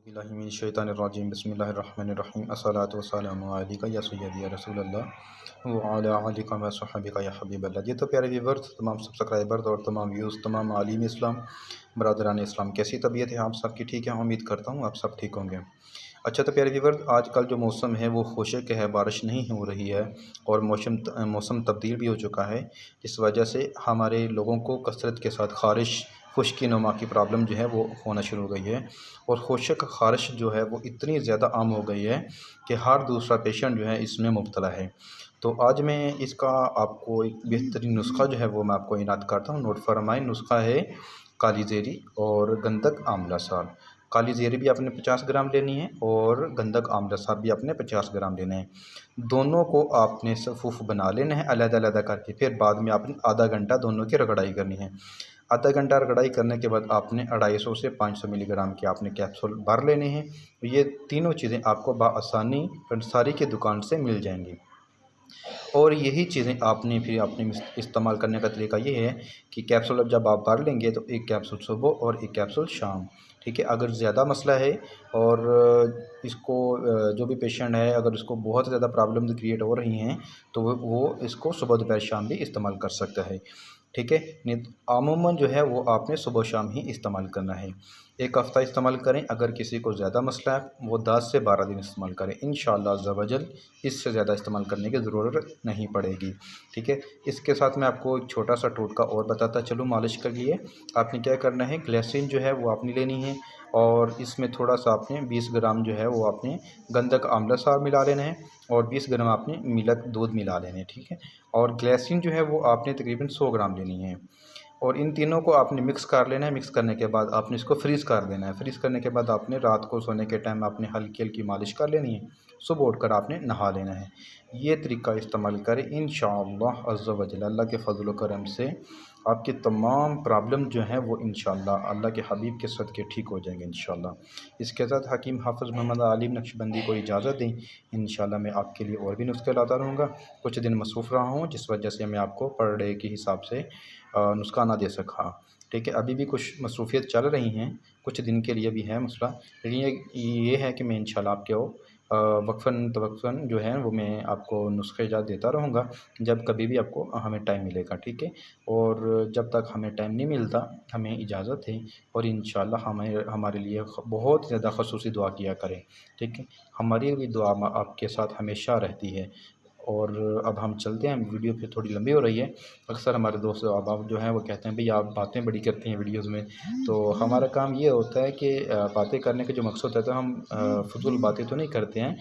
बिस्मिल्लाहिर्रहमानिर्रहीम बिस्मिल्लाहिर्रहमानिर्रहीम अस्सलातु वस्सलामु अलैका या सय्यदी या रसूलल्लाह व अला आलिका व सहाबिका या हबीबल्लाह। जी तो प्यारे व्यूवर्स, तमाम सब्सक्राइबर्स और तमाम व्यूज़, तमाम आलिम इस्लाम, बरदरान इस्लाम, कैसी तबीयत है आप सबकी? ठीक है, उम्मीद करता हूँ आप सब ठीक होंगे। अच्छा तो प्यारे व्यूवर्स, आजकल जो मौसम है वो खुशक है, बारिश नहीं हो रही है और मौसम तब्दील भी हो चुका है। इस वजह से हमारे लोगों को कसरत के साथ ख़ारिश, खुश्की नुमा की प्रॉब्लम जो है वो होना शुरू हो गई है। और खुशक ख़ारिश जो है वो इतनी ज़्यादा आम हो गई है कि हर दूसरा पेशेंट जो है इसमें मुब्तला है। तो आज मैं इसका आपको एक बेहतरीन नुस्खा जो है वो मैं आपको इनात करता हूँ। नोट फरमाएं, नुस्खा है काली ज़ेरी और गंधक आंवला साल। काली ज़ेरी भी आपने 50 ग्राम लेनी है और गंधक आंवला साल भी आपने 50 ग्राम लेना है। दोनों को आपने सफ़ूफ़ बना लेना है अलग-अलग करके। फिर बाद में आपने आधा घंटा दोनों की रगड़ाई करनी है। आधा घंटा रगड़ाई करने के बाद आपने 250 से 500 मिलीग्राम के आपने कैप्सूल भर लेने हैं। ये तीनों चीज़ें आपको बआसानी पंसारी की दुकान से मिल जाएंगी। और यही चीज़ें आपने फिर अपने इस्तेमाल करने का तरीका ये है कि कैप्सूल अब जब आप भर लेंगे तो एक कैप्सूल सुबह और एक कैप्सूल शाम, ठीक है। अगर ज़्यादा मसला है और इसको जो भी पेशेंट है अगर उसको बहुत ज़्यादा प्रॉब्लम्स क्रिएट हो रही हैं तो वो इसको सुबह दोपहर शाम भी इस्तेमाल कर सकता है, ठीक है। नहीं अमूमन जो है वो आपने सुबह शाम ही इस्तेमाल करना है। एक हफ़्ता इस्तेमाल करें। अगर किसी को ज़्यादा मसला है वो 10 से 12 दिन इस्तेमाल करें। इंशाअल्लाह अज़्ज़ा वजल इससे ज़्यादा इस्तेमाल करने की ज़रूरत नहीं पड़ेगी, ठीक है। इसके साथ मैं आपको एक छोटा सा टोटका और बताता चलूँ मालिश के लिए। आपने क्या करना है, ग्लिसरीन जो है वो आपने लेनी है और इसमें थोड़ा सा आपने 20 ग्राम जो है वो आपने गंधक आंवला सार मिला लेना है और 20 ग्राम आपने मिल्क दूध मिला लेना है, ठीक है। और ग्लिसरीन जो है वो आपने तकरीबन 100 ग्राम लेनी है और इन तीनों को आपने मिक्स कर लेना है। मिक्स करने के बाद आपने इसको फ्रीज़ कर देना है। फ्रीज़ करने के बाद आपने रात को सोने के टाइम आपने हल्की हल्की मालिश कर लेनी है। सुबह उठकर आपने नहा लेना है। ये तरीका इस्तेमाल करें, इंशाअल्लाह अज़्ज़ा वजल अल्लाह के फ़ज़ल व करम से आपकी तमाम प्रॉब्लम जो हैं वो इंशाअल्लाह अल्लाह के हबीब के सदक़े ठीक हो जाएंगे इंशाअल्लाह। इसके साथ हकीम हाफ़िज़ मोहम्मद आलिम नक्शबंदी को इजाज़त दें। इंशाअल्लाह मैं आपके लिए और भी नुस्खे लाता रहूँगा। कुछ दिन मसरूफ़ रहा हूँ जिस वजह से मैं आपको पर डे के हिसाब से नुस्खा ना दे सका, ठीक है। अभी भी कुछ मसरूफ़ियत चल रही हैं, कुछ दिन के लिए भी है मसला, लेकिन ये है कि मैं इंशाअल्लाह आपको वक्फ़न जो है वो मैं आपको नुस्खे इजाज़त देता रहूँगा जब कभी भी आपको हमें टाइम मिलेगा, ठीक है। और जब तक हमें टाइम नहीं मिलता हमें इजाज़त है और इंशाअल्लाह हमारे लिए बहुत ज़्यादा ख़ुसूसी दुआ किया करें, ठीक है। हमारी भी दुआ आपके साथ हमेशा रहती है। और अब हम चलते हैं, वीडियो फिर थोड़ी लंबी हो रही है। अक्सर हमारे दोस्त अहबाब जो हैं वो कहते हैं भैया आप बातें बड़ी करते हैं वीडियोज़ में। तो हमारा काम ये होता है कि बातें करने का जो मकसद है तो हम फ़ुज़ूल बातें तो नहीं करते हैं,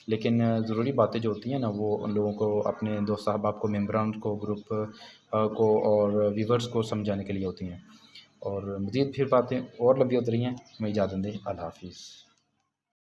लेकिन ज़रूरी बातें जो होती हैं ना वो उन लोगों को, अपने दोस्त अहबाब को, मेम्बरान को, ग्रुप को और व्यूवर्स को समझाने के लिए होती हैं। और मज़ीद फिर बातें और लंबी होती रही हैं। मैं इजाज़त दें, अल्लाह हाफ़िज़।